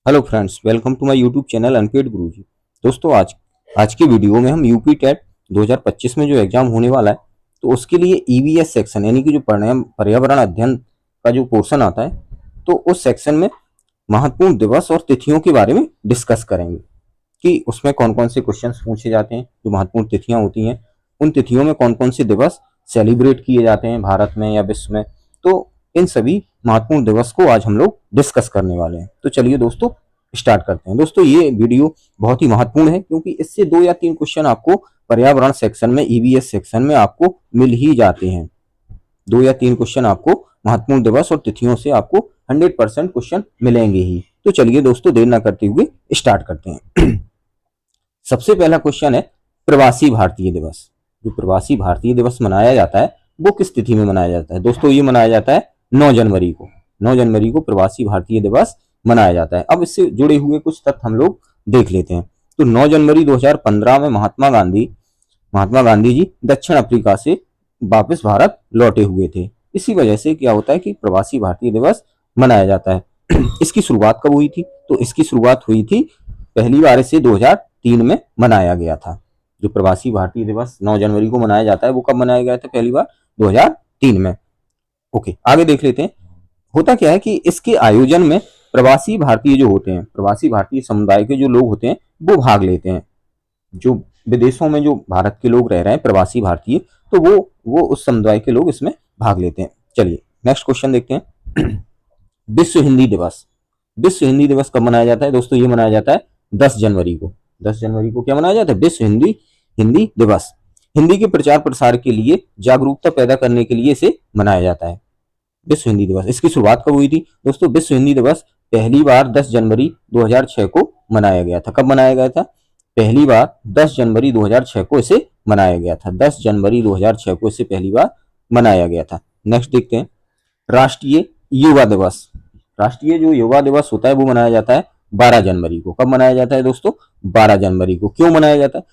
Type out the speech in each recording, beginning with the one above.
Hello friends, welcome to my YouTube channel unpaid Guruji. दोस्तों, आज की वीडियो में हम यूपी टेट 2025 में जो एग्जाम होने वाला है तो उसके लिए ईवीएस सेक्शन यानी कि जो पर्यावरण अध्ययन का जो पोर्शन आता है तो उस सेक्शन में महत्वपूर्ण दिवस और तिथियों के बारे में डिस्कस करेंगे कि उसमें कौन कौन से क्वेश्चन पूछे जाते हैं। जो महत्वपूर्ण तिथियां होती हैं उन तिथियों में कौन कौन से दिवस सेलिब्रेट किए जाते हैं भारत में या विश्व में, तो इन सभी महत्वपूर्ण दिवस को आज हम लोग डिस्कस करने वाले हैं। तो चलिए दोस्तों स्टार्ट करते हैं। दोस्तों, ये वीडियो बहुत ही महत्वपूर्ण है क्योंकि इससे 2 या 3 क्वेश्चन आपको पर्यावरण सेक्शन में ईवीएस सेक्शन में आपको मिल ही जाते हैं। 2 या 3 क्वेश्चन आपको महत्वपूर्ण दिवस और तिथियों से आपको 100% क्वेश्चन मिलेंगे ही। तो चलिए दोस्तों, देर न करते हुए स्टार्ट करते हैं। सबसे पहला क्वेश्चन है प्रवासी भारतीय दिवस। जो प्रवासी भारतीय दिवस मनाया जाता है वो किस तिथि में मनाया जाता है? दोस्तों, ये मनाया जाता है 9 जनवरी को। 9 जनवरी को प्रवासी भारतीय दिवस मनाया जाता है। अब इससे जुड़े हुए कुछ तथ्य हम लोग देख लेते हैं। तो 9 जनवरी 2015 में महात्मा गांधी जी दक्षिण अफ्रीका से वापस भारत लौटे हुए थे। इसी वजह से क्या होता है कि प्रवासी भारतीय दिवस मनाया जाता है। इसकी शुरुआत कब हुई थी? तो इसकी शुरुआत हुई थी पहली बार इसे 2003 में मनाया गया था। जो प्रवासी भारतीय दिवस 9 जनवरी को मनाया जाता है वो कब मनाया गया था? पहली बार 2003 में। ओके, आगे देख लेते हैं। होता क्या है कि इसके आयोजन में प्रवासी भारतीय जो होते हैं, प्रवासी भारतीय समुदाय के जो लोग होते हैं वो भाग लेते हैं। जो विदेशों में जो भारत के लोग रह रहे हैं प्रवासी भारतीय, तो वो उस समुदाय के लोग इसमें भाग लेते हैं। चलिए नेक्स्ट क्वेश्चन देखते हैं। विश्व हिंदी दिवस। विश्व हिंदी दिवस कब मनाया जाता है? दोस्तों, ये मनाया जाता है 10 जनवरी को। 10 जनवरी को क्या मनाया जाता है? विश्व हिंदी दिवस। हिंदी के प्रचार प्रसार के लिए जागरूकता पैदा करने के लिए इसे मनाया जाता है विश्व हिंदी दिवस। इसकी शुरुआत कब हुई थी? दोस्तों, विश्व हिंदी दिवस पहली बार 10 जनवरी 2006 को मनाया गया था। कब मनाया गया था? पहली बार 10 जनवरी 2006 को इसे मनाया गया था। 10 जनवरी 2006 को इसे पहली बार मनाया गया था। नेक्स्ट देखते हैं, राष्ट्रीय युवा दिवस। राष्ट्रीय जो युवा दिवस होता है वो मनाया जाता है 12 जनवरी को। कब मनाया जाता है दोस्तों? 12 जनवरी को। क्यों मनाया जाता है?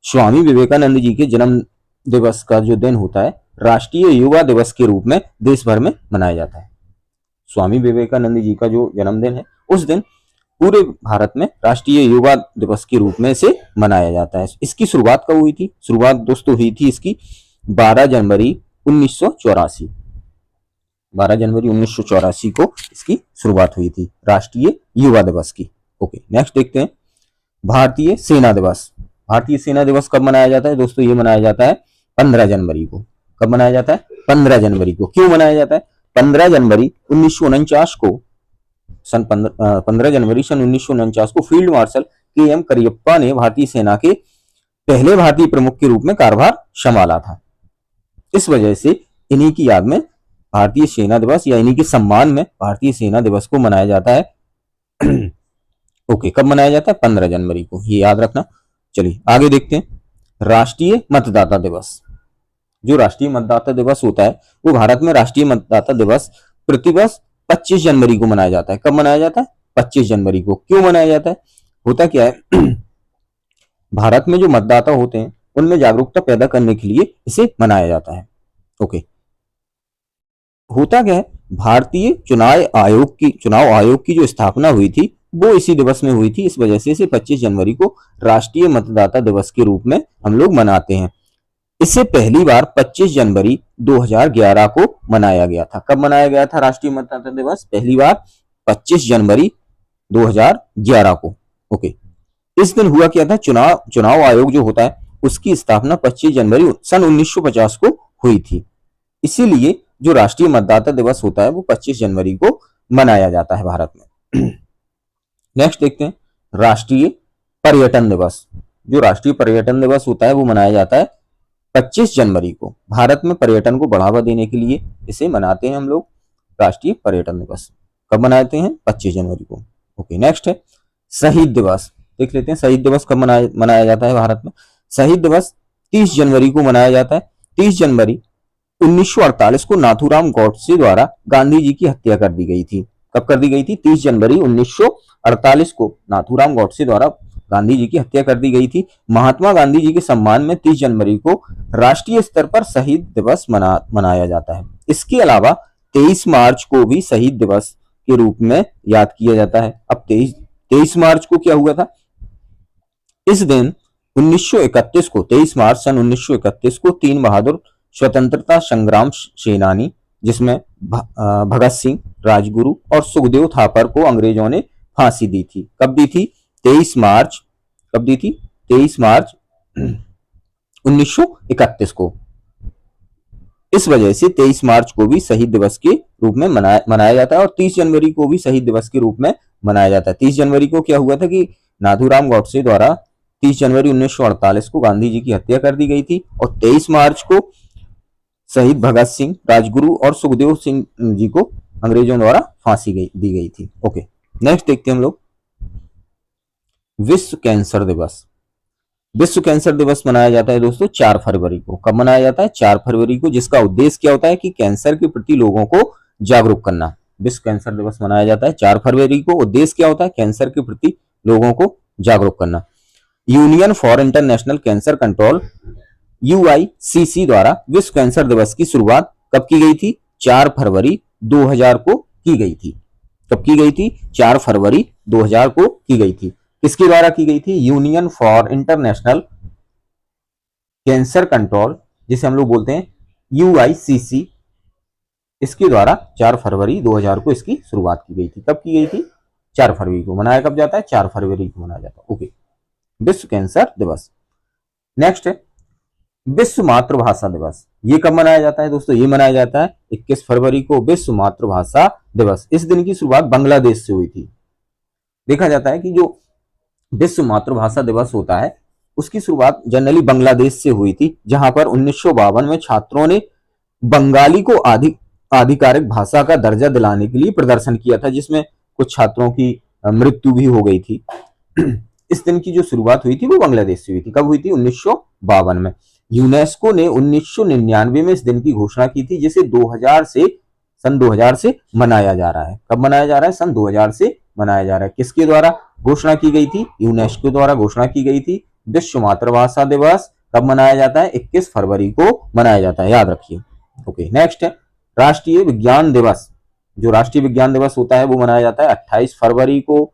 स्वामी विवेकानंद जी के जन्म दिवस का जो दिन होता है राष्ट्रीय युवा दिवस के रूप में देश भर में मनाया जाता है। स्वामी विवेकानंद जी का जो जन्मदिन है उस दिन पूरे भारत में राष्ट्रीय युवा दिवस के रूप में इसे मनाया जाता है। इसकी शुरुआत कब हुई थी? शुरुआत दोस्तों हुई थी इसकी 12 जनवरी 1984। 12 जनवरी 1984 को इसकी शुरुआत हुई थी राष्ट्रीय युवा दिवस की। ओके, नेक्स्ट देखते हैं, भारतीय सेना दिवस। भारतीय सेना दिवस कब मनाया जाता है? दोस्तों, ये मनाया जाता है 15 जनवरी को। कब मनाया जाता है? 15 जनवरी को। क्यों मनाया जाता है? 15 जनवरी 1949 को 15 जनवरी सन 1949 को फील्ड मार्शल के.एम. करियप्पा ने भारतीय सेना के पहले भारतीय प्रमुख के रूप में कार्यभार संभाला था। इस वजह से इन्हीं की याद में भारतीय सेना दिवस या इन्हीं के सम्मान में भारतीय सेना दिवस को मनाया जाता है। ओके, कब मनाया जाता है? 15 जनवरी को, ये याद रखना। चलिए आगे देखते हैं, राष्ट्रीय मतदाता दिवस। जो राष्ट्रीय मतदाता दिवस होता है वो भारत में राष्ट्रीय मतदाता दिवस प्रतिवर्ष 25 जनवरी को मनाया जाता है। कब मनाया जाता है? 25 जनवरी को। क्यों मनाया जाता है? होता क्या है, भारत में जो मतदाता होते हैं उनमें जागरूकता पैदा करने के लिए इसे मनाया जाता है। ओके, होता क्या है, भारतीय चुनाव आयोग की जो स्थापना हुई थी वो इसी दिवस में हुई थी। इस वजह से इसे 25 जनवरी को राष्ट्रीय मतदाता दिवस के रूप में हम लोग मनाते हैं। इसे पहली बार 25 जनवरी 2011 को मनाया गया था। कब मनाया गया था राष्ट्रीय मतदाता दिवस? पहली बार 25 जनवरी 2011 को। ओके, इस दिन हुआ क्या था, चुनाव आयोग जो होता है उसकी स्थापना 25 जनवरी सन 1950 को हुई थी। इसीलिए जो राष्ट्रीय मतदाता दिवस होता है वो 25 जनवरी को मनाया जाता है भारत में। नेक्स्ट देखते हैं, राष्ट्रीय पर्यटन दिवस। जो राष्ट्रीय पर्यटन दिवस होता है वो मनाया जाता है 25 जनवरी को। भारत में पर्यटन को बढ़ावा देने के लिए इसे मनाते हैं हम लोग राष्ट्रीय पर्यटन दिवस। कब मनाते हैं? 25 जनवरी को। ओके, नेक्स्ट है शहीद दिवस। देख लेते हैं शहीद दिवस कब मनाया जाता है भारत में। शहीद दिवस 30 जनवरी को मनाया जाता है। 30 जनवरी 1948 को नाथूराम गॉडसे द्वारा गांधी जी की हत्या कर दी गई थी। कब कर दी गई थी? 30 जनवरी 1948 को नाथूराम गॉडसे द्वारा गांधी जी की हत्या कर दी गई थी। महात्मा गांधी जी के सम्मान में 30 जनवरी को राष्ट्रीय स्तर पर शहीद दिवस मनाया जाता है। इसके अलावा 23 मार्च को भी शहीद दिवस के रूप में याद किया जाता है। अब 23 मार्च को क्या हुआ था, इस दिन 1931 को 23 मार्च सन 1931 को तीन बहादुर स्वतंत्रता संग्राम सेनानी जिसमें भगत सिंह, राजगुरु और सुखदेव थापर को अंग्रेजों ने फांसी दी थी। कब दी थी? 23 मार्च। कब दी थी? 23 मार्च 1931 को। इस वजह से 23 मार्च को भी शहीद दिवस के रूप में मनाया जाता है और 30 जनवरी को भी शहीद दिवस के रूप में मनाया जाता है। 30 जनवरी को क्या हुआ था कि नाथूराम गॉडसे द्वारा 30 जनवरी 1948 को गांधी जी की हत्या कर दी गई थी और 23 मार्च को शहीद भगत सिंह, राजगुरु और सुखदेव सिंह जी को अंग्रेजों द्वारा फांसी दी गई थी। ओके, नेक्स्ट देखते हैं हम लोग विश्व कैंसर दिवस। विश्व कैंसर दिवस मनाया जाता है दोस्तों 4 फरवरी को। कब मनाया जाता है? 4 फरवरी को, जिसका उद्देश्य क्या होता है कि कैंसर के प्रति लोगों को जागरूक करना। विश्व कैंसर दिवस मनाया जाता है 4 फरवरी को। उद्देश्य क्या होता है? कैंसर के प्रति लोगों को जागरूक करना। Union for international cancer control UICC द्वारा विश्व कैंसर दिवस की शुरुआत कब की गई थी? 4 फरवरी 2000 को की गई थी। कब की गई थी? 4 फरवरी 2000 को की गई थी। किसके द्वारा की गई थी? Union for international cancer control, जिसे हम लोग बोलते हैं UICC, इसके द्वारा 4 फरवरी 2000 को इसकी शुरुआत की गई थी। कब की गई थी? 4 फरवरी को। मनाया कब जाता है? 4 फरवरी को मनाया जाता है। ओके, विश्व कैंसर दिवस। नेक्स्ट है विश्व मातृभाषा दिवस। ये कब मनाया जाता है दोस्तों? ये मनाया जाता है 21 फरवरी को, विश्व मातृभाषा दिवस। इस दिन की शुरुआत बांग्लादेश से हुई थी। देखा जाता है कि जो विश्व मातृभाषा दिवस होता है उसकी शुरुआत जनरली बांग्लादेश से हुई थी, जहां पर 1952 में छात्रों ने बंगाली को आधिकारिक भाषा का दर्जा दिलाने के लिए प्रदर्शन किया था, जिसमें कुछ छात्रों की मृत्यु भी हो गई थी। इस दिन की जो शुरुआत हुई थी वो बांग्लादेश से हुई थी। कब हुई थी? 1952 में। यूनेस्को ने 1999 में इस दिन की घोषणा की थी, जिसे सन 2000 से मनाया जा रहा है। कब मनाया जा रहा है? सन 2000 से मनाया जा रहा है। किसके द्वारा घोषणा की गई थी? यूनेस्को द्वारा घोषणा की गई थी। विश्व मातृभाषा दिवस कब मनाया जाता है? 21 फरवरी को मनाया जाता है, याद रखिए। ओके, नेक्स्ट है राष्ट्रीय विज्ञान दिवस। जो राष्ट्रीय विज्ञान दिवस होता है वो मनाया जाता है 28 फरवरी को।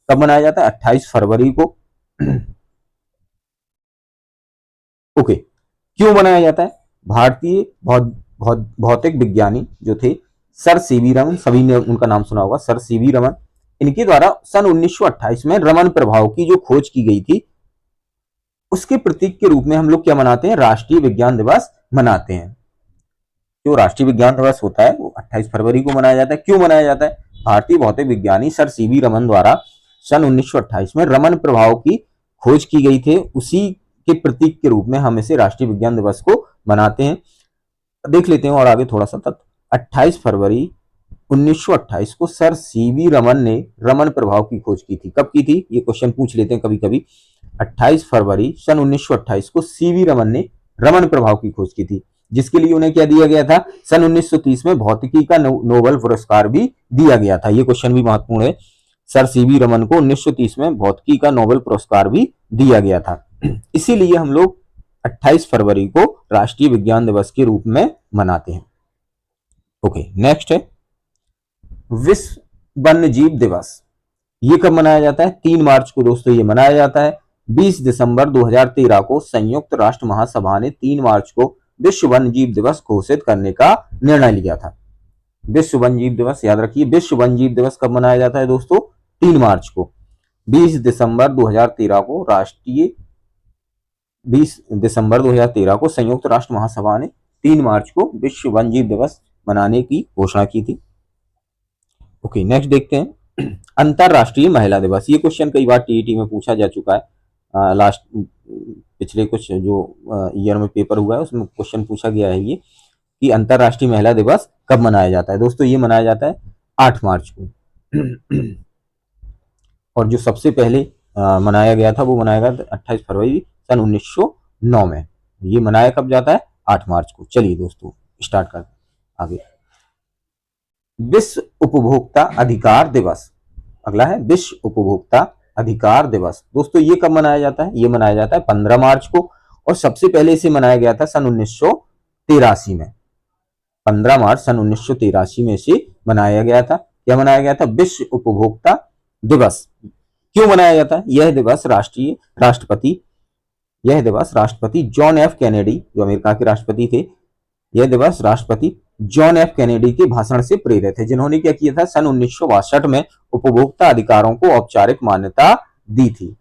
कब मनाया जाता है? 28 फरवरी को। ओके, क्यों मनाया जाता है? भारतीय भौतिक विज्ञानी जो थे सर सीवी रमन, सभी ने उनका नाम सुना होगा, सर सीवी रमन, इनके द्वारा सन 1928 में रमन प्रभाव की जो खोज की गई थी उसके प्रतीक के रूप में हम लोग क्या मनाते हैं? राष्ट्रीय विज्ञान दिवस मनाते हैं। जो राष्ट्रीय विज्ञान दिवस होता है वो 28 फरवरी को मनाया जाता है। क्यों मनाया जाता है? भारतीय भौतिक विज्ञानी सर सीवी रमन द्वारा सन 1928 में रमन प्रभाव की खोज की गई थी, उसी के प्रतीक के रूप में हम इसे राष्ट्रीय विज्ञान दिवस को मनाते हैं। देख लेते हैं और आगे थोड़ा सा तथ्य। 28 फरवरी 1928 को सर सीवी रमन ने रमन प्रभाव की खोज की थी। कब की थी? ये क्वेश्चन पूछ लेते हैं कभी कभी। 28 फरवरी सन 1928 को सीवी रमन ने रमन प्रभाव की खोज की थी, जिसके लिए उन्हें क्या दिया गया था? सन 1930 में भौतिकी का नोबेल पुरस्कार भी दिया गया था। ये क्वेश्चन भी महत्वपूर्ण है। सर सीवी रमन को 1930 में भौतिकी का नोबेल पुरस्कार भी दिया गया था। इसीलिए हम लोग 28 फरवरी को राष्ट्रीय विज्ञान दिवस के रूप में मनाते हैं। ओके, नेक्स्ट है विश्व वन्य जीव दिवस। ये कब मनाया जाता है? 3 मार्च को दोस्तों ये मनाया जाता है। 20 दिसंबर 2013 को संयुक्त राष्ट्र महासभा ने 3 मार्च को विश्व वन्य जीव दिवस घोषित करने का निर्णय लिया था। विश्व वन्य जीव दिवस याद रखिए। विश्व वन्य जीव दिवस कब मनाया जाता है दोस्तों? 3 मार्च को। 20 दिसंबर 2013 को संयुक्त राष्ट्र महासभा ने 3 मार्च को विश्व वन्य जीव दिवस मनाने की घोषणा की थी। ओके, नेक्स्ट देखते हैं अंतरराष्ट्रीय महिला दिवस। ये क्वेश्चन कई बार टीईटी में पूछा जा चुका है। पिछले कुछ जो ईयर में पेपर हुआ है उसमें क्वेश्चन पूछा गया है ये कि अंतरराष्ट्रीय महिला दिवस कब मनाया जाता है। दोस्तों ये मनाया जाता है 8 मार्च को। और जो सबसे पहले मनाया गया था वो मनाया गया 28 फरवरी सन 1909 में। ये मनाया कब जाता है? 8 मार्च को। चलिए दोस्तों स्टार्ट करते हैं आगे। विश्व उपभोक्ता अधिकार दिवस। अगला है विश्व उपभोक्ता अधिकार दिवस। दोस्तों ये कब मनाया जाता है? ये मनाया जाता है 15 मार्च को और सबसे पहले इसे मनाया गया था सन 1983 में। 15 मार्च सन 1983 में इसे मनाया गया था। क्या मनाया गया था? विश्व उपभोक्ता दिवस। क्यों मनाया जाता है? यह दिवस राष्ट्रपति जॉन एफ कैनेडी, जो अमेरिका के राष्ट्रपति थे, यह दिवस राष्ट्रपति जॉन एफ कैनेडी के भाषण से प्रेरित है, जिन्होंने क्या किया था, सन 1962 में उपभोक्ता अधिकारों को औपचारिक मान्यता दी थी।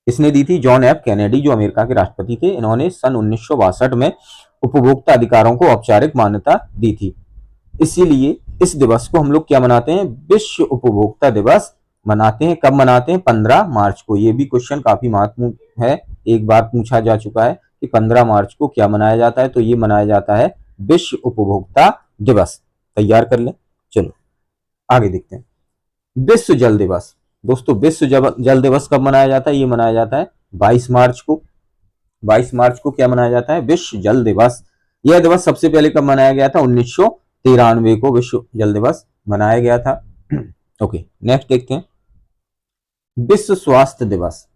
इसने दी थी जॉन एफ कैनेडी, जो अमेरिका के राष्ट्रपति थे। इन्होंने सन 1962 में उपभोक्ता अधिकारों को औपचारिक मान्यता दी थी। इसीलिए इस दिवस को हम लोग क्या मनाते हैं? विश्व उपभोक्ता दिवस मनाते हैं। कब मनाते हैं? 15 मार्च को। ये भी क्वेश्चन काफी महत्वपूर्ण है, एक बार पूछा जा चुका है कि 15 मार्च को क्या मनाया जाता है, तो ये मनाया जाता है विश्व उपभोक्ता दिवस। तैयार कर लें। चलो आगे देखते हैं। विश्व जल दिवस। दोस्तों विश्व जल दिवस कब मनाया जाता है? ये मनाया जाता है 22 मार्च को। 22 मार्च को क्या मनाया जाता है? विश्व जल दिवस। यह दिवस सबसे पहले कब मनाया गया था? 1993 को विश्व जल दिवस मनाया गया था। ओके, नेक्स्ट देखते हैं। विश्व स्वास्थ्य दिवस।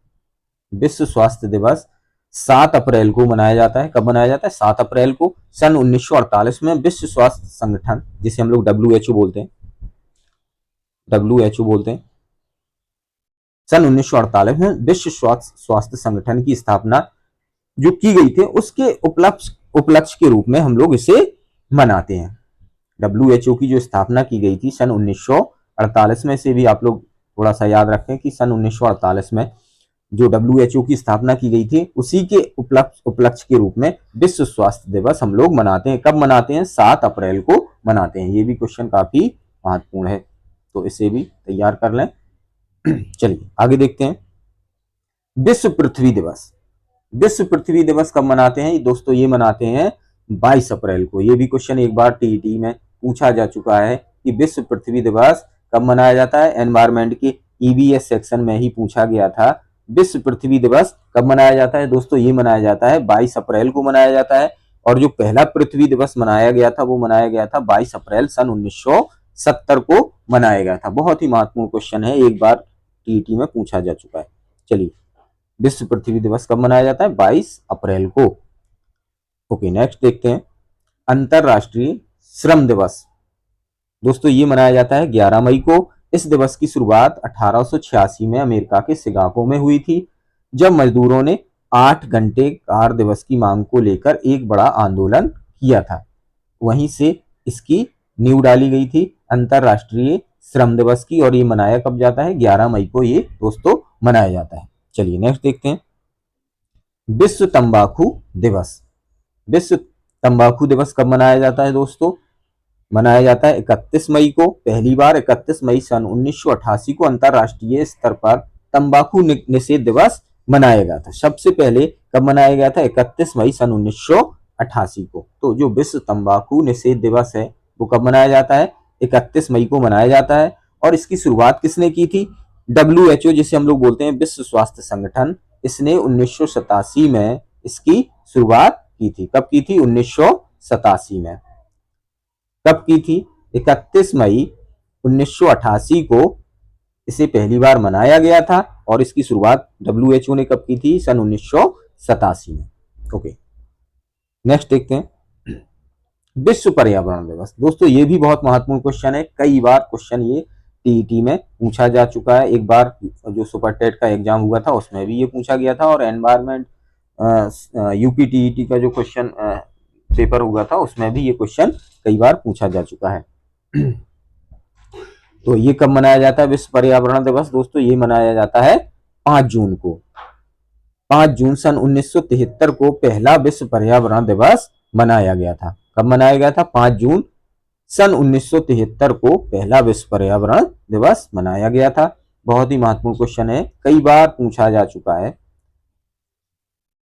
विश्व स्वास्थ्य दिवस 7 अप्रैल को मनाया जाता है। कब मनाया जाता है? 7 अप्रैल को। सन 1948 में विश्व स्वास्थ्य संगठन, जिसे हम लोग WHO बोलते हैं, सन 1948 में विश्व स्वास्थ्य संगठन की स्थापना जो की गई थी, उसके उपलक्ष्य के रूप में हम लोग इसे मनाते हैं। WHO की जो स्थापना की गई थी सन 1948 में, से भी आप लोग थोड़ा सा याद रखें कि सन 1948 में जो WHO की स्थापना की गई थी, उसी के उपलक्ष्य के रूप में विश्व स्वास्थ्य दिवस हम लोग मनाते हैं। कब मनाते हैं? 7 अप्रैल को मनाते हैं। ये भी क्वेश्चन काफी महत्वपूर्ण है, तो इसे भी तैयार कर लें। चलिए आगे देखते हैं। विश्व पृथ्वी दिवस। विश्व पृथ्वी दिवस कब मनाते हैं? दोस्तों ये मनाते हैं 22 अप्रैल को। ये भी क्वेश्चन एक बार TET में पूछा जा चुका है कि विश्व पृथ्वी दिवस कब मनाया जाता है। एनवायरमेंट के EVS सेक्शन में ही पूछा गया था। विश्व पृथ्वी दिवस कब मनाया जाता है? दोस्तों ये मनाया जाता है 22 अप्रैल को मनाया जाता है। और जो पहला पृथ्वी दिवस मनाया गया था, वो मनाया गया था 22 अप्रैल सन 1970 को मनाया गया था। बहुत ही महत्वपूर्ण क्वेश्चन है, एक बार TET में पूछा जा चुका है। चलिए, विश्व पृथ्वी दिवस कब मनाया जाता है? 22 अप्रैल को। ओके, नेक्स्ट देखते हैं। अंतरराष्ट्रीय श्रम दिवस। दोस्तों ये मनाया जाता है 11 मई को। इस दिवस की शुरुआत 1886 में अमेरिका के शिकागो में हुई थी, जब मजदूरों ने 8 घंटे कार्य दिवस की मांग को लेकर एक बड़ा आंदोलन किया था। वहीं से इसकी नींव डाली गई थी अंतरराष्ट्रीय श्रम दिवस की, और ये मनाया कब जाता है? 11 मई को ये दोस्तों मनाया जाता है। चलिए नेक्स्ट देखते हैं। विश्व तंबाकू दिवस। विश्व तंबाकू दिवस कब मनाया जाता है? दोस्तों मनाया जाता है 31 मई को। पहली बार 31 मई सन 1988 को अंतरराष्ट्रीय स्तर पर तंबाकू निषेध दिवस मनाया गया था। सबसे पहले कब मनाया गया था? 31 मई सन 1988 को। तो जो विश्व तंबाकू निषेध दिवस है वो कब मनाया जाता है? 31 मई को मनाया जाता है। और इसकी शुरुआत किसने की थी? WHO, जिसे हम लोग बोलते हैं विश्व स्वास्थ्य संगठन, इसने 1987 में इसकी शुरुआत की थी। कब की थी? 1987 में। कब की थी? 31 मई 1988 को इसे पहली बार मनाया गया था, और इसकी शुरुआत WHO ने कब की थी? सन 1987 में। ओके, नेक्स्ट देखते हैं। विश्व पर्यावरण दिवस। दोस्तों ये भी बहुत महत्वपूर्ण क्वेश्चन है, कई बार क्वेश्चन ये TET में पूछा जा चुका है। एक बार जो सुपर टेट का एग्जाम हुआ था उसमें भी ये पूछा गया था, और एनवायरमेंट UP TET का जो क्वेश्चन पेपर हुआ था उसमें भी ये क्वेश्चन कई बार पूछा जा चुका है। तो ये कब मनाया जाता है विश्व पर्यावरण दिवस? दोस्तों ये मनाया जाता है 5 जून को। 5 जून सन 1973 को पहला विश्व पर्यावरण दिवस मनाया गया था। कब मनाया गया था? 5 जून सन 1973 को पहला विश्व पर्यावरण दिवस मनाया गया था। बहुत ही महत्वपूर्ण क्वेश्चन है, कई बार पूछा जा चुका है।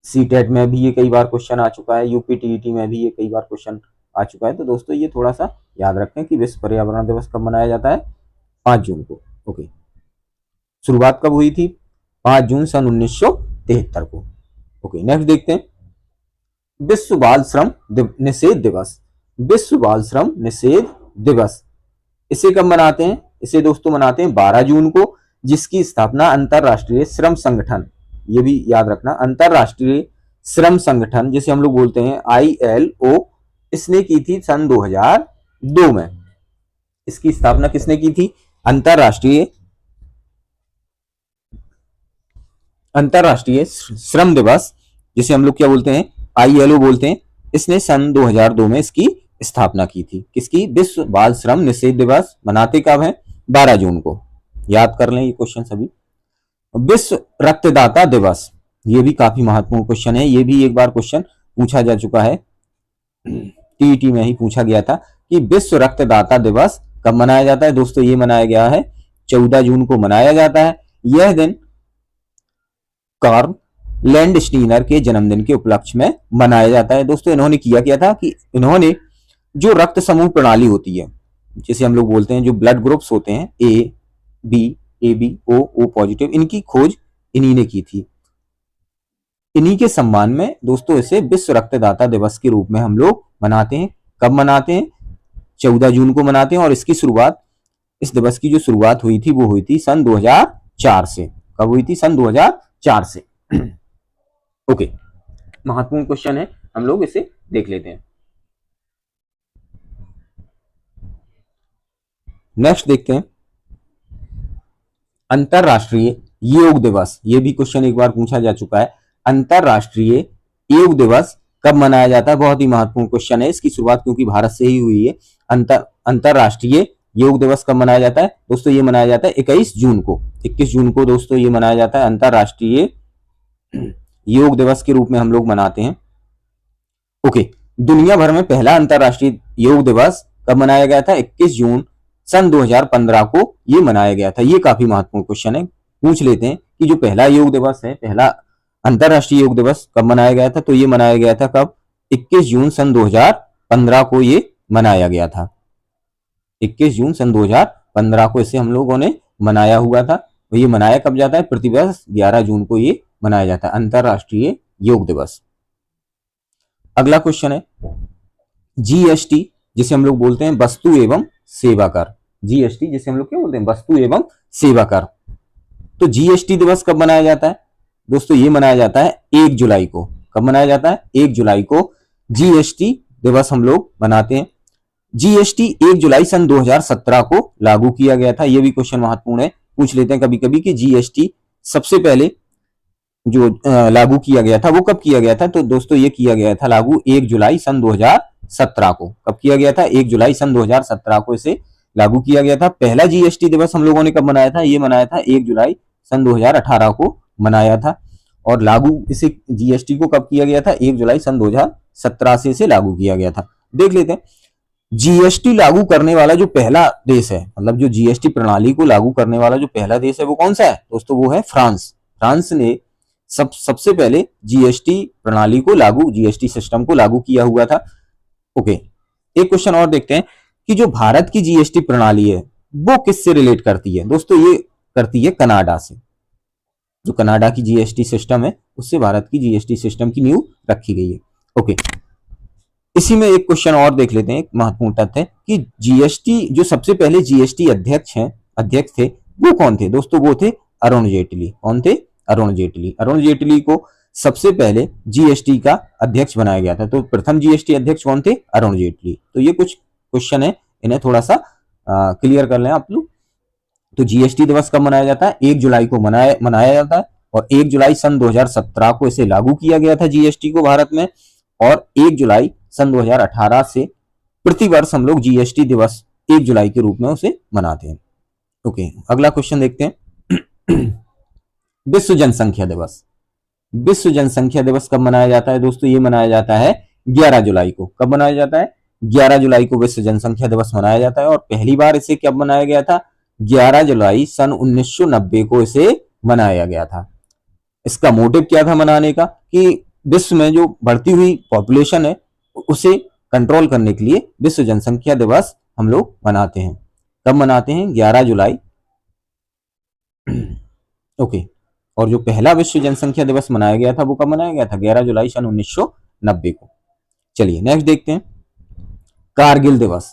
CTET में भी ये कई बार क्वेश्चन आ चुका है, UP TET में भी ये कई बार क्वेश्चन आ चुका है। तो दोस्तों ये थोड़ा सा याद रखें कि विश्व पर्यावरण दिवस कब मनाया जाता है? 5 जून को। ओके, शुरुआत कब हुई थी? 5 जून सन 1973 को। ओके, नेक्स्ट देखते हैं। विश्व बाल श्रम निषेध दिवस। विश्व बाल श्रम निषेध दिवस इसे कब मनाते हैं? इसे दोस्तों मनाते हैं 12 जून को, जिसकी स्थापना अंतरराष्ट्रीय श्रम संगठन, ये भी याद रखना, अंतरराष्ट्रीय श्रम संगठन जिसे हम लोग बोलते हैं ILO, इसने की थी सन 2002 में। इसकी स्थापना किसने की थी? अंतरराष्ट्रीय अंतरराष्ट्रीय श्रम दिवस, जिसे हम लोग क्या बोलते हैं, ILO बोलते हैं, इसने सन 2002 में इसकी स्थापना की थी। किसकी? विश्व बाल श्रम निषेध दिवस मनाते कब है? 12 जून को। याद कर लें ये क्वेश्चन सभी। विश्व रक्तदाता दिवस, ये भी काफी महत्वपूर्ण क्वेश्चन है, ये भी एक बार क्वेश्चन पूछा जा चुका है, TET में ही पूछा गया था कि विश्व रक्तदाता दिवस कब मनाया जाता है। दोस्तों ये मनाया गया है 14 जून को मनाया जाता है। यह दिन कार्ल लैंडस्टीनर के जन्मदिन के उपलक्ष्य में मनाया जाता है। दोस्तों इन्होंने किया क्या था कि इन्होंने जो रक्त समूह प्रणाली होती है, जिसे हम लोग बोलते हैं, जो ब्लड ग्रुप्स होते हैं A, B, AB, O positive, इनकी खोज इन्हीं ने की थी। इन्हीं के सम्मान में दोस्तों इसे विश्व रक्तदाता दिवस के रूप में हम लोग मनाते हैं। कब मनाते हैं? 14 जून को मनाते हैं। और इसकी शुरुआत, इस दिवस की जो शुरुआत हुई थी वो हुई थी सन 2004 से। कब हुई थी? सन 2004 से। ओके, महत्वपूर्ण क्वेश्चन है, हम लोग इसे देख लेते हैं। नेक्स्ट देखते हैं, अंतरराष्ट्रीय योग दिवस। ये भी क्वेश्चन एक बार पूछा जा चुका है। अंतरराष्ट्रीय योग दिवस कब मनाया जाता है? बहुत ही महत्वपूर्ण क्वेश्चन है। इसकी शुरुआत क्योंकि भारत से ही हुई है। अंतरराष्ट्रीय योग दिवस कब मनाया जाता है? दोस्तों ये मनाया जाता है 21 जून को। 21 जून को दोस्तों ये मनाया जाता है, अंतरराष्ट्रीय योग दिवस के रूप में हम लोग मनाते हैं। ओके, दुनिया भर में पहला अंतरराष्ट्रीय योग दिवस कब मनाया गया था? 21 जून सन 2015 को ये मनाया गया था। ये काफी महत्वपूर्ण क्वेश्चन है, पूछ लेते हैं कि जो पहला योग दिवस है, पहला अंतरराष्ट्रीय योग दिवस कब मनाया गया था? तो ये मनाया गया था कब? 21 जून सन 2015 को ये मनाया गया था। 21 जून सन 2015 को इसे हम लोगों ने मनाया हुआ था। तो ये मनाया कब जाता है? प्रतिवर्ष 11 जून को ये मनाया जाता है, अंतरराष्ट्रीय योग दिवस। अगला क्वेश्चन है GST, जिसे हम लोग बोलते हैं वस्तु एवं सेवा कर। GST जिसे हम लोग क्या बोलते हैं? वस्तु एवं सेवा कर। तो GST दिवस कब मनाया जाता है? दोस्तों ये मनाया जाता है 1 जुलाई को। कब मनाया जाता है? 1 जुलाई को GST दिवस हम लोग मनाते हैं। GST 1 जुलाई सन 2017 को लागू किया गया था। यह भी क्वेश्चन महत्वपूर्ण है, पूछ लेते हैं कभी कभी कि GST सबसे पहले जो लागू किया गया था वो कब किया गया था? तो दोस्तों ये किया गया था लागू 1 जुलाई सन 2017 को। कब किया गया था? 1 जुलाई सन 2017 को इसे लागू किया गया था। पहला GST दिवस हम लोगों ने कब मनाया था? ये मनाया था 1 जुलाई सन 2018 को मनाया था। और लागू इसे GST को कब किया गया था? 1 जुलाई सन 2017 से इसे लागू किया गया था। देख लेते हैं, GST लागू करने वाला जो पहला देश है, मतलब जो GST प्रणाली को लागू करने वाला जो पहला देश है वो कौन सा है? दोस्तों वो है फ्रांस। फ्रांस ने सबसे पहले GST प्रणाली को लागू, GST सिस्टम को लागू किया हुआ था। ओके, एक क्वेश्चन और देखते हैं कि जो भारत की GST प्रणाली है वो किससे रिलेट करती है? दोस्तों ये करती है कनाडा से। जो कनाडा की GST सिस्टम है उससे भारत की GST सिस्टम की नींव रखी गई है। ओके, इसी में एक क्वेश्चन और देख लेते हैं। एक महत्वपूर्ण तथ्य है कि GST जो सबसे पहले GST अध्यक्ष थे वो कौन थे? दोस्तों वो थे अरुण जेटली। कौन थे? अरुण जेटली। अरुण जेटली को सबसे पहले GST का अध्यक्ष बनाया गया था। तो प्रथम GST अध्यक्ष कौन थे? अरुण जेटली। तो ये कुछ क्वेश्चन है, इन्हें थोड़ा सा क्लियर कर लें आप लोग। तो GST दिवस कब मनाया जाता है? 1 जुलाई को मनाया जाता है। और 1 जुलाई सन 2017 को इसे लागू किया गया था GST को भारत में। और 1 जुलाई सन 2018 से प्रतिवर्ष हम लोग GST दिवस 1 जुलाई के रूप में उसे मनाते हैं। ओके, अगला क्वेश्चन देखते हैं। विश्व जनसंख्या दिवस। विश्व जनसंख्या दिवस कब मनाया जाता है? दोस्तों ये मनाया जाता है 11 जुलाई को। कब मनाया जाता है? 11 जुलाई को विश्व जनसंख्या दिवस मनाया जाता है। और पहली बार इसे कब मनाया गया था? 11 जुलाई सन 1990 को इसे मनाया गया था। इसका मोटिव क्या था मनाने का? कि विश्व में जो बढ़ती हुई पॉपुलेशन है उसे कंट्रोल करने के लिए विश्व जनसंख्या दिवस हम लोग मनाते हैं। कब मनाते हैं? 11 जुलाई। ओके, और जो पहला विश्व जनसंख्या दिवस मनाया गया था वो कब मनाया गया था? 11 जुलाई सन 1990 को। चलिए नेक्स्ट देखते हैं, कारगिल दिवस।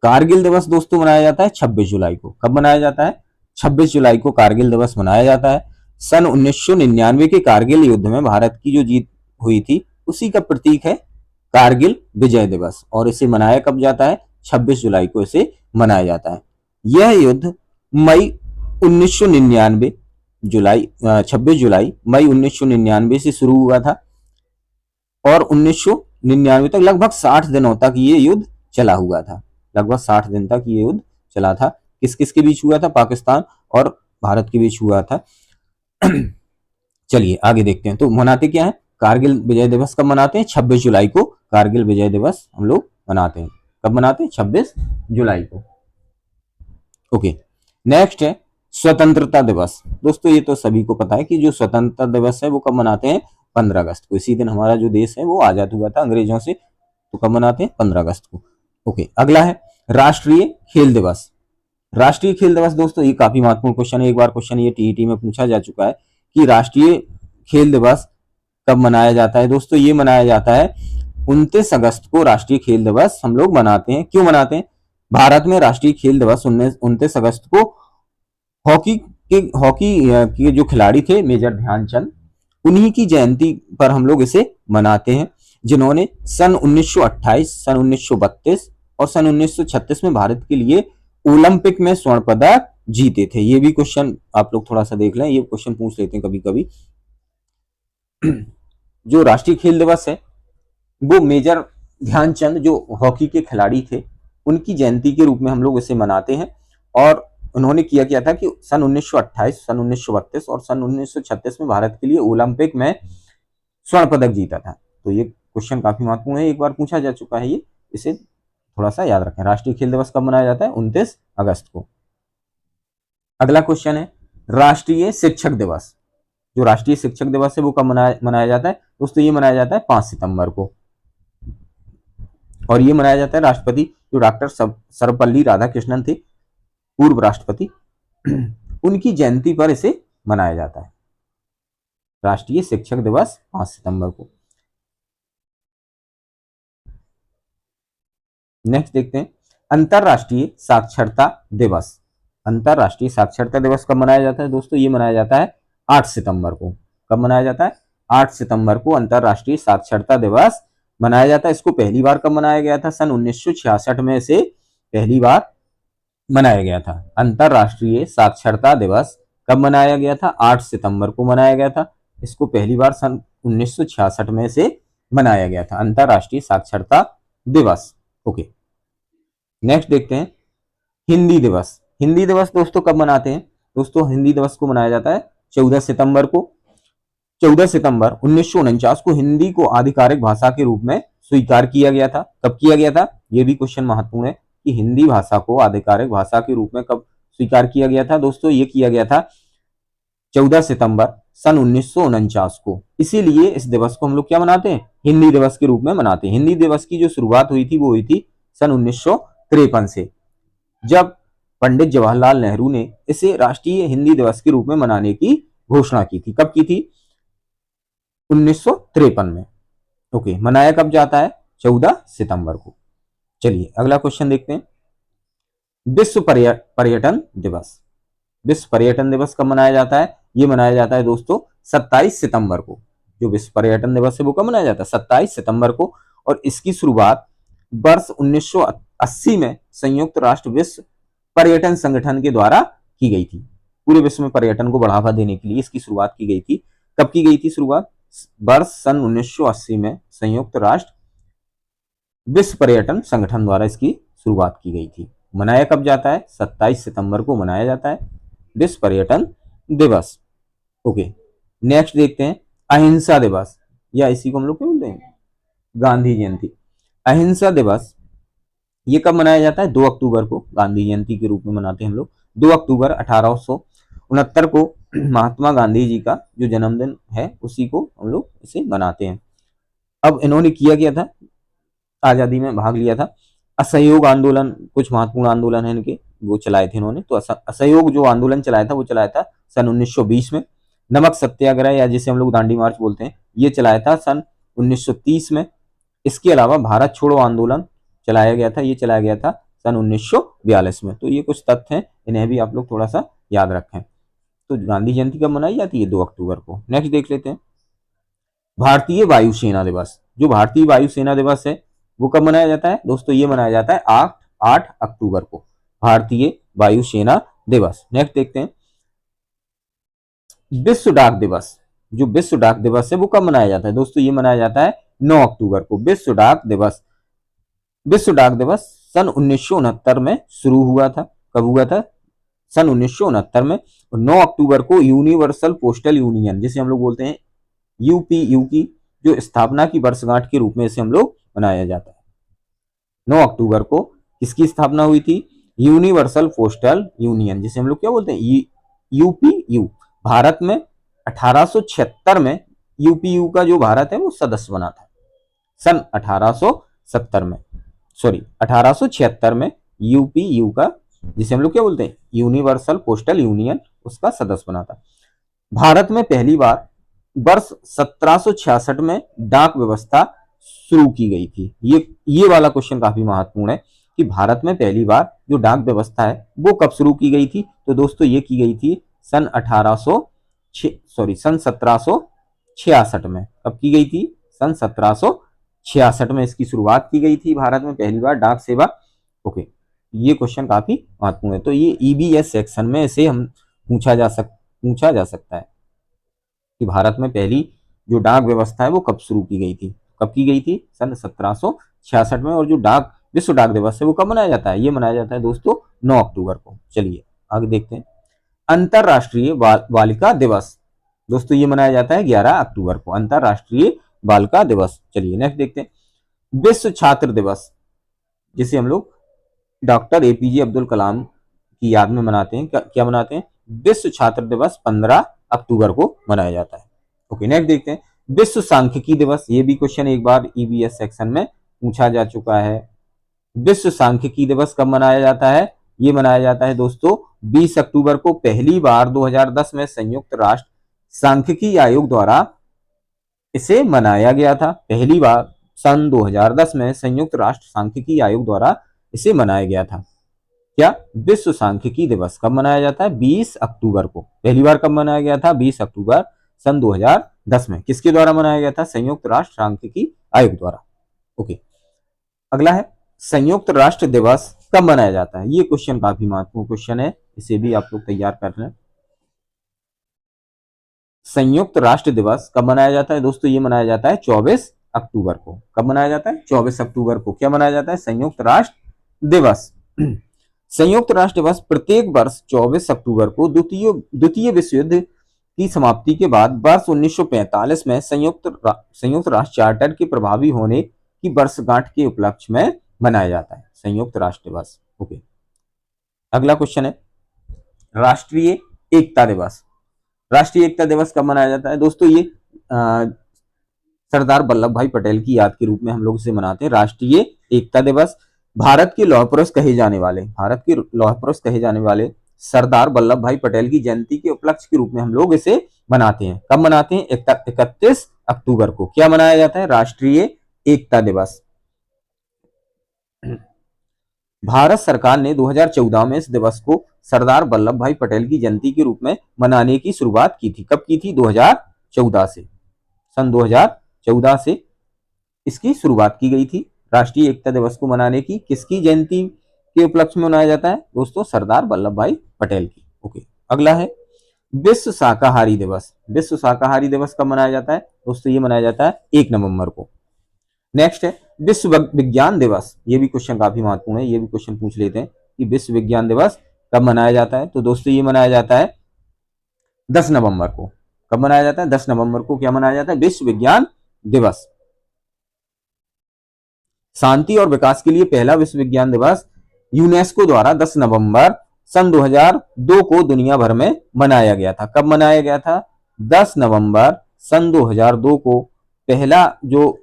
कारगिल दिवस दोस्तों मनाया जाता है 26 जुलाई को। कब मनाया जाता है? 26 जुलाई को कारगिल दिवस मनाया जाता है। सन 1999 के कारगिल युद्ध में भारत की जो जीत हुई थी उसी का प्रतीक है कारगिल विजय दिवस। और इसे मनाया कब जाता है? 26 जुलाई को इसे मनाया जाता है। यह युद्ध मई 1999 जुलाई मई 1999 से शुरू हुआ था और 1999 तक लगभग 60 दिनों तक ये युद्ध चला हुआ था। लगभग 60 दिन तक ये युद्ध चला था। किस किस के बीच हुआ था? पाकिस्तान और भारत के बीच हुआ था। चलिए आगे देखते हैं। तो मनाते क्या है? कारगिल विजय दिवस कब मनाते हैं? 26 जुलाई को कारगिल विजय दिवस हम लोग मनाते हैं। कब मनाते हैं? 26 जुलाई को। ओके, नेक्स्ट है स्वतंत्रता दिवस। दोस्तों ये तो सभी को पता है कि जो स्वतंत्रता दिवस है वो कब मनाते हैं? 15 अगस्त को। इसी दिन हमारा जो देश है वो आजाद हुआ था अंग्रेजों से। तो कब मनाते हैं? 15 अगस्त को। ओके, अगला है राष्ट्रीय खेल दिवस। राष्ट्रीय खेल दिवस दोस्तों ये काफी महत्वपूर्ण क्वेश्चन है। एक बार क्वेश्चन ये टीईटी में पूछा जा चुका है कि राष्ट्रीय खेल दिवस कब मनाया जाता है। दोस्तों ये मनाया जाता है 29 अगस्त को। राष्ट्रीय खेल दिवस हम लोग मनाते हैं। क्यों मनाते हैं? भारत में राष्ट्रीय खेल दिवस 29 अगस्त को हॉकी के जो खिलाड़ी थे मेजर ध्यानचंद, उन्हीं की जयंती पर हम लोग इसे मनाते हैं, जिन्होंने सन 1928, सन 1932 और सन 1936 में भारत के लिए ओलंपिक में स्वर्ण पदक जीते थे। ये भी क्वेश्चन आप लोग थोड़ा सा देख लें, ये क्वेश्चन पूछ लेते हैं कभी कभी। जो राष्ट्रीय खेल दिवस है वो मेजर ध्यानचंद जो हॉकी के खिलाड़ी थे उनकी जयंती के रूप में हम लोग इसे मनाते हैं। और उन्होंने किया था कि सन 1928, सन 1932 और सन 1936 में भारत के लिए ओलंपिक में स्वर्ण पदक जीता था। तो ये क्वेश्चन काफी महत्वपूर्ण है, एक बार पूछा जा चुका है ये, इसे थोड़ा सा याद रखें। राष्ट्रीय खेल दिवस कब मनाया जाता है? 29 अगस्त को। अगला क्वेश्चन है राष्ट्रीय शिक्षक दिवस। जो राष्ट्रीय शिक्षक दिवस है वो कब मनाया जाता है? दोस्तों ये मनाया जाता है 5 सितंबर को। और ये मनाया जाता है राष्ट्रपति जो डॉक्टर सर्वपल्ली राधाकृष्णन थे, पूर्व राष्ट्रपति, उनकी जयंती पर इसे मनाया जाता है। राष्ट्रीय शिक्षक दिवस 5 सितंबर को। नेक्स्ट देखते हैं अंतरराष्ट्रीय साक्षरता दिवस। अंतरराष्ट्रीय साक्षरता दिवस कब मनाया जाता है? दोस्तों ये मनाया जाता है 8 सितंबर को। कब मनाया जाता है? 8 सितंबर को अंतरराष्ट्रीय साक्षरता दिवस मनाया जाता है। इसको पहली बार कब मनाया गया था? सन 1966 में इसे पहली बार मनाया गया था। अंतरराष्ट्रीय साक्षरता दिवस कब मनाया गया था? 8 सितंबर को मनाया गया था। इसको पहली बार सन 1966 में से मनाया गया था, अंतरराष्ट्रीय साक्षरता दिवस। ओके, नेक्स्ट देखते हैं हिंदी दिवस। हिंदी दिवस दोस्तों कब मनाते हैं? दोस्तों हिंदी दिवस को मनाया जाता है 14 सितंबर को। 14 सितंबर 1949 को हिंदी को आधिकारिक भाषा के रूप में स्वीकार किया गया था। कब किया गया था? यह भी क्वेश्चन महत्वपूर्ण है कि हिंदी भाषा को आधिकारिक भाषा के रूप में कब स्वीकार किया गया था। दोस्तों ये किया गया था 14 सितंबर सन 1949 को। इसीलिए इस दिवस को हम लोग क्या मनाते हैं? हिंदी दिवस के रूप में मनाते हैं। हिंदी दिवस की जो शुरुआत हुई थी वो हुई थी सन 1953 से, जब पंडित जवाहरलाल नेहरू ने इसे राष्ट्रीय हिंदी दिवस के रूप में मनाने की घोषणा की थी। कब की थी? 1953 में। ओके, मनाया कब जाता है? 14 सितंबर को। चलिए अगला क्वेश्चन देखते हैं विश्व पर्यटन दिवस। विश्व पर्यटन दिवस कब मनाया जाता है? ये मनाया जाता है दोस्तों 27 सितंबर को। जो विश्व पर्यटन दिवस है वो कब मनाया जाता है? 27 सितंबर को। और इसकी शुरुआत वर्ष 1980 में संयुक्त राष्ट्र विश्व पर्यटन संगठन के द्वारा की गई थी। पूरे विश्व में पर्यटन को बढ़ावा देने के लिए इसकी शुरुआत की गई थी। कब की गई थी शुरुआत? वर्ष सन 1980 में संयुक्त राष्ट्र विश्व पर्यटन संगठन द्वारा इसकी शुरुआत की गई थी। मनाया कब जाता है? 27 सितंबर को मनाया जाता है विश्व पर्यटन दिवस। ओके, नेक्स्ट देखते हैं अहिंसा दिवस, या इसी को हम लोग क्या बोलते हैं? गांधी जयंती। अहिंसा दिवस ये कब मनाया जाता है? 2 अक्टूबर को। गांधी जयंती के रूप में मनाते हैं हम लोग 2 अक्टूबर 1869 को। महात्मा गांधी जी का जो जन्मदिन है उसी को हम लोग इसे मनाते हैं। अब इन्होंने किया गया था, आजादी में भाग लिया था। असहयोग आंदोलन, कुछ महत्वपूर्ण आंदोलन है इनके, वो चलाए थे इन्होंने। तो असहयोग जो आंदोलन चलाया था वो चलाया था सन 1920 में। नमक सत्याग्रह या जिसे हम लोग दांडी मार्च बोलते हैं ये चलाया था सन 1930 में। इसके अलावा भारत छोड़ो आंदोलन चलाया गया था, ये चलाया गया था सन 1942 में। तो ये कुछ तथ्य हैं, इन्हें भी आप लोग थोड़ा सा याद रखें। तो गांधी जयंती कब मनाई जाती है? 2 अक्टूबर को। नेक्स्ट देख लेते हैं भारतीय वायुसेना दिवस। जो भारतीय वायुसेना दिवस है वो कब मनाया जाता है? दोस्तों ये मनाया जाता है 8 अक्टूबर को, भारतीय वायुसेना दिवस। नेक्स्ट देखते हैं विश्व डाक दिवस, जो विश्व डाक दिवस है वो कब मनाया जाता है दोस्तों? ये मनाया जाता है 9 अक्टूबर को। विश्व डाक दिवस, विश्व डाक दिवस सन 1969 में शुरू हुआ था। कब हुआ था? सन 1969 में। 9 अक्टूबर को यूनिवर्सल पोस्टल यूनियन, जिसे हम लोग बोलते हैं यूपीयू की जो स्थापना की वर्षगांठ के रूप में इसे हम लोग मनाया जाता है। 9 अक्टूबर को किसकी स्थापना हुई थी? यूनिवर्सल पोस्टल यूनियन, जिसे हम लोग क्या बोलते हैं? यूपीयू। भारत में 1876 में यूपीयू का जो भारत है वो सदस्य बना था। सन 1870 में, सॉरी 1876 में यूपीयू का, जिसे हम लोग क्या बोलते हैं? यूनिवर्सल पोस्टल यूनियन, उसका सदस्य बना था। भारत में पहली बार वर्ष 1766 में डाक व्यवस्था शुरू की गई थी। ये वाला क्वेश्चन काफी महत्वपूर्ण है कि भारत में पहली बार जो डाक व्यवस्था है वो कब शुरू की गई थी? तो दोस्तों ये की गई थी सन 1766 में। कब की गई थी? सन 1766 में इसकी शुरुआत की गई थी भारत में पहली बार डाक सेवा। ओके, ये क्वेश्चन काफी महत्वपूर्ण है। तो ये ईबीएस सेक्शन में इसे हम पूछा जा सकता है कि भारत में पहली जो डाक व्यवस्था है वो कब शुरू की गई थी? कब की गई थी? सन 1766 में। और जो डाक विश्व डाक दिवस है वो कब मनाया जाता है? ये मनाया जाता है दोस्तों 9 अक्टूबर को। चलिए आगे देखते हैं। अंतरराष्ट्रीय बालिका दिवस, दोस्तों ये मनाया जाता है 11 अक्टूबर को, अंतरराष्ट्रीय बालिका दिवस। चलिए नेक्स्ट देखते हैं। विश्व छात्र दिवस, जिसे हम लोग डॉक्टर एपीजे अब्दुल कलाम की याद में मनाते हैं। क्या मनाते हैं? विश्व छात्र दिवस 15 अक्टूबर को मनाया जाता है। ओके, नेक्स्ट देखते हैं। विश्व सांख्यिकी दिवस, ये भी क्वेश्चन एक बार ईबीएस सेक्शन में पूछा जा चुका है। विश्व सांख्यिकी दिवस कब मनाया जाता है? ये मनाया जाता है दोस्तों 20 अक्टूबर को। पहली बार 2010 में संयुक्त राष्ट्र सांख्यिकी आयोग द्वारा इसे मनाया गया था। पहली बार सन 2010 में संयुक्त राष्ट्र सांख्यिकी आयोग द्वारा इसे मनाया गया था। क्या? विश्व सांख्यिकी दिवस कब मनाया जाता है? 20 अक्टूबर को। पहली बार कब मनाया गया था? 20 अक्टूबर सन 2010 में। किसके द्वारा मनाया गया था? संयुक्त राष्ट्र सांख्यिकी आयोग द्वारा। ओके, अगला है संयुक्त राष्ट्र दिवस कब मनाया जाता है? ये क्वेश्चन काफी महत्वपूर्ण क्वेश्चन है, इसे भी आप लोग तैयार कर लें। संयुक्त राष्ट्र दिवस कब मनाया जाता है दोस्तों? ये मनाया जाता है 24 अक्टूबर को। कब मनाया जाता है? 24 अक्टूबर को। क्या मनाया जाता है? संयुक्त राष्ट्र दिवस। संयुक्त राष्ट्र दिवस प्रत्येक वर्ष 24 अक्टूबर को द्वितीय विश्व युद्ध की समाप्ति के बाद वर्ष 1945 में संयुक्त राष्ट्र चार्टर के प्रभावी होने की वर्षगांठ के उपलक्ष्य में मनाया जाता है संयुक्त राष्ट्र दिवस। ओके, अगला क्वेश्चन है राष्ट्रीय एकता दिवस। राष्ट्रीय एकता दिवस कब मनाया जाता है दोस्तों? ये सरदार वल्लभ भाई पटेल की याद के रूप में हम लोग इसे मनाते हैं। राष्ट्रीय एकता दिवस भारत के लौह पुरुष कहे जाने वाले सरदार वल्लभ भाई पटेल की जयंती के उपलक्ष्य के रूप में हम लोग इसे मनाते हैं। कब मनाते हैं? 31 अक्टूबर को। क्या मनाया जाता है? राष्ट्रीय एकता दिवस। भारत सरकार ने 2014 में इस दिवस को सरदार वल्लभ भाई पटेल की जयंती के रूप में मनाने की शुरुआत की थी। कब की थी? 2014 से। सन 2014 से इसकी शुरुआत की गई थी राष्ट्रीय एकता दिवस को मनाने की। किसकी जयंती के उपलक्ष्य में मनाया जाता है दोस्तों? सरदार वल्लभ भाई पटेल की। ओके, अगला है विश्व शाकाहारी दिवस। विश्व शाकाहारी दिवस कब मनाया जाता है दोस्तों? ये मनाया जाता है 1 नवंबर को। नेक्स्ट है विश्व विज्ञान दिवस। ये भी क्वेश्चन काफी महत्वपूर्ण है, ये भी क्वेश्चन पूछ लेते हैं कि विश्व विज्ञान दिवस कब मनाया जाता है? तो दोस्तों ये मनाया जाता है 10 नवंबर को। कब मनाया जाता है? 10 नवंबर को। क्या मनाया जाता है? विश्व विज्ञान दिवस। शांति और विकास के लिए पहला विश्व विज्ञान दिवस यूनेस्को द्वारा 10 नवंबर सन 2002 को दुनिया भर में मनाया गया था। कब मनाया गया था? 10 नवंबर सन 2002 को पहला जो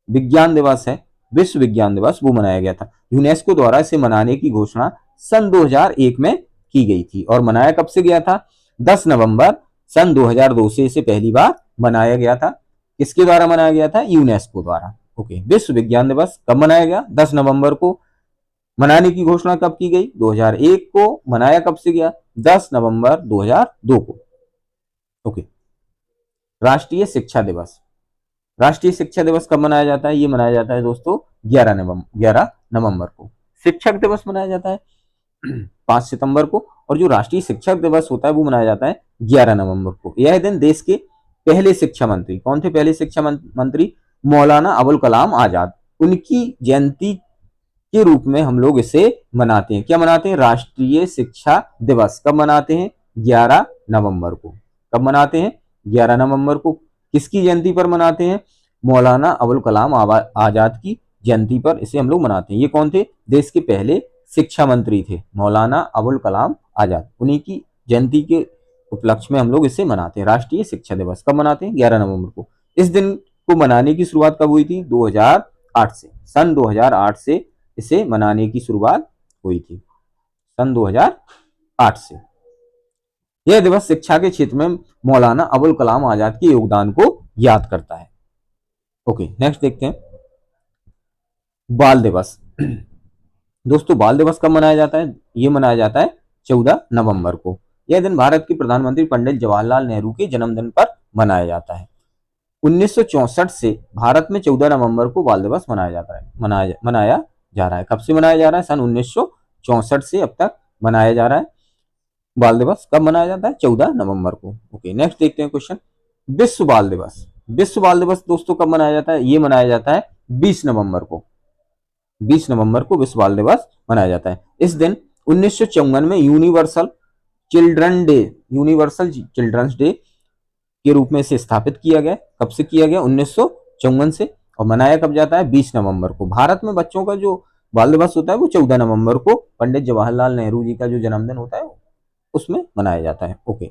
विज्ञान दिवस है, विश्व विज्ञान दिवस, वो मनाया गया था। यूनेस्को द्वारा इसे मनाने की घोषणा सन 2001 में की गई थी। और मनाया कब से गया था? 10 नवंबर सन 2002 से इसे पहली बार मनाया गया था। किसके द्वारा मनाया गया था? यूनेस्को द्वारा। ओके, विश्व विज्ञान दिवस कब मनाया गया? 10 नवंबर को। मनाने की घोषणा कब की गई? 2001 को। मनाया कब से गया? 10 नवंबर 2002 को। ओके, राष्ट्रीय शिक्षा दिवस। राष्ट्रीय शिक्षा दिवस कब मनाया जाता है? ये मनाया जाता है दोस्तों 11 नवंबर को। शिक्षक दिवस मनाया जाता है 5 सितंबर को, और जो राष्ट्रीय शिक्षक दिवस होता है वो मनाया जाता है 11 नवंबर को। यह दिन देश के पहले शिक्षा मंत्री, कौन थे पहले शिक्षा मंत्री? मौलाना अबुल कलाम आजाद, उनकी जयंती के रूप में हम लोग इसे मनाते हैं। क्या मनाते हैं? राष्ट्रीय शिक्षा दिवस। कब मनाते हैं? 11 नवंबर को। कब मनाते हैं? 11 नवंबर को। किसकी जयंती पर मनाते हैं? मौलाना अबुल कलाम आजाद की जयंती पर इसे हम लोग मनाते हैं। ये कौन थे? देश के पहले शिक्षा मंत्री थे, मौलाना अबुल कलाम आजाद। उन्हीं की जयंती के उपलक्ष्य में हम लोग इसे मनाते हैं, राष्ट्रीय शिक्षा दिवस। कब मनाते हैं? 11 नवंबर को। इस दिन को मनाने की शुरुआत कब हुई थी? 2008 से। सन 2008 से इसे मनाने की शुरुआत हुई थी, सन 2008 से। यह दिवस शिक्षा के क्षेत्र में मौलाना अबुल कलाम आजाद के योगदान को याद करता है। ओके, नेक्स्ट देखते हैं बाल दिवस। दोस्तों, बाल दिवस कब मनाया जाता है? यह मनाया जाता है 14 नवंबर को। यह दिन भारत के प्रधानमंत्री पंडित जवाहरलाल नेहरू के जन्मदिन पर मनाया जाता है। 1964 से भारत में 14 नवंबर को बाल दिवस मनाया जाता है, मनाया जा रहा है। कब से मनाया जा रहा है? सन 1964 से अब तक मनाया जा रहा है। बाल दिवस कब मनाया जाता है? 14 नवंबर को। ओके, नेक्स्ट देखते हैं क्वेश्चन। विश्व बाल दिवस। विश्व बाल दिवस दोस्तों कब मनाया जाता है? ये मनाया जाता है 20 नवंबर को। 20 नवंबर को विश्व बाल दिवस मनाया जाता है। इस दिन 1954 में यूनिवर्सल चिल्ड्रंस डे के रूप में इसे स्थापित किया गया। कब से किया गया? 1954 से। और मनाया कब जाता है? 20 नवंबर को। भारत में बच्चों का जो बाल दिवस होता है वो 14 नवंबर को पंडित जवाहरलाल नेहरू जी का जो जन्मदिन होता है उसमें मनाया जाता है। ओके,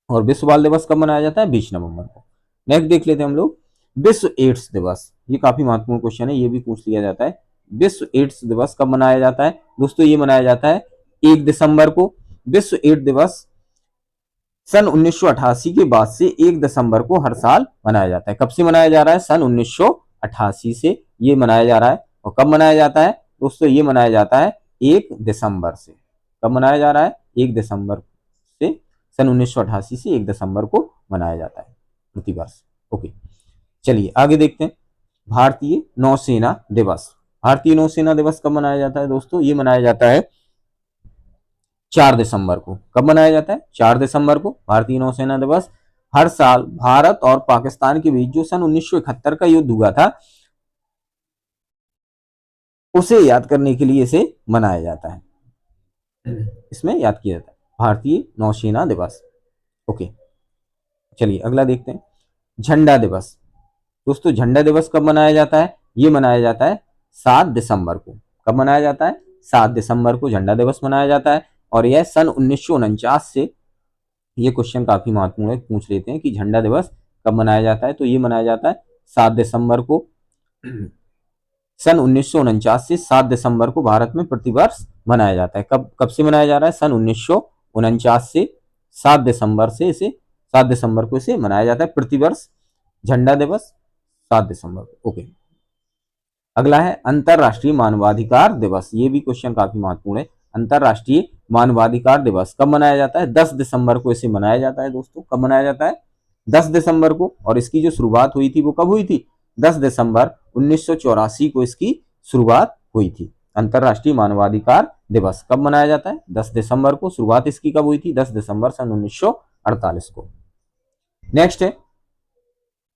और विश्व बाल दिवस कब मनाया जाता है? 20 नवंबर को। नेक्स्ट देख लेते हैं हम लोग विश्व एड्स दिवस। ये काफी महत्वपूर्ण क्वेश्चन है, ये भी पूछ लिया जाता है। विश्व एड्स दिवस कब मनाया जाता है? दोस्तों, ये मनाया जाता है 1 दिसंबर को। विश्व एड्स दिवस सन 1988 के बाद से 1 दिसंबर को हर साल मनाया जाता है। कब से मनाया जा रहा है? सन 1988 से ये मनाया जा रहा है। और कब मनाया जाता है? दोस्तों, ये मनाया जाता है 1 दिसंबर से। कब मनाया जा रहा है? 1 दिसंबर से। सन 1988 से 1 दिसंबर को मनाया जाता है प्रतिवर्ष। ओके, चलिए आगे देखते हैं भारतीय नौसेना दिवस। भारतीय नौसेना दिवस कब मनाया जाता है? दोस्तों, ये मनाया जाता है 4 दिसंबर को। कब मनाया जाता है? 4 दिसंबर को भारतीय नौसेना दिवस। हर साल भारत और पाकिस्तान के बीच जो सन 1971 का युद्ध हुआ था उसे याद करने के लिए इसे मनाया जाता है, इसमें याद किया जाता है भारतीय नौसेना दिवस। ओके, चलिए अगला देखते हैं झंडा दिवस। दोस्तों, झंडा दिवस कब मनाया जाता है? ये मनाया जाता है 7 दिसंबर को। कब मनाया जाता है? 7 दिसंबर को झंडा दिवस मनाया जाता है। और यह सन 1949 से, ये क्वेश्चन काफी महत्वपूर्ण है, पूछ लेते हैं कि झंडा दिवस कब मनाया जाता है। तो ये मनाया जाता है 7 दिसंबर को। सन 1949 से 7 दिसंबर को भारत में प्रतिवर्ष मनाया जाता है। कब से मनाया जा रहा है? सन 1949 से 7 दिसंबर से इसे 7 दिसंबर को इसे मनाया जाता है प्रतिवर्ष झंडा दिवस 7 दिसंबर को। ओके, अगला है अंतरराष्ट्रीय मानवाधिकार दिवस। ये भी क्वेश्चन काफी महत्वपूर्ण है। अंतरराष्ट्रीय मानवाधिकार दिवस कब मनाया जाता है? 10 दिसंबर को इसे मनाया जाता है। दोस्तों, कब मनाया जाता है? 10 दिसंबर को। और इसकी जो शुरुआत हुई थी वो कब हुई थी? 10 दिसंबर 1984 को इसकी शुरुआत हुई थी। अंतरराष्ट्रीय मानवाधिकार दिवस कब मनाया जाता है? 10 दिसंबर को। शुरुआत इसकी कब हुई थी? 10 दिसंबर सन 1948 को। नेक्स्ट है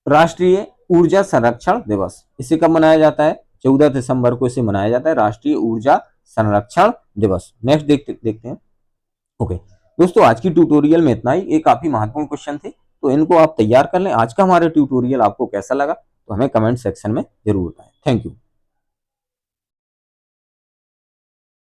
राष्ट्रीय ऊर्जा संरक्षण दिवस। इसे कब मनाया जाता है? 14 दिसंबर को इसे मनाया जाता है, राष्ट्रीय ऊर्जा संरक्षण दिवस। नेक्स्ट देखते हैं। ओके दोस्तों, आज की ट्यूटोरियल में इतना ही। ये काफी महत्वपूर्ण क्वेश्चन थे, तो इनको आप तैयार कर लें। आज का हमारा ट्यूटोरियल आपको कैसा लगा तो हमें कमेंट सेक्शन में जरूर बताएं। Thank you.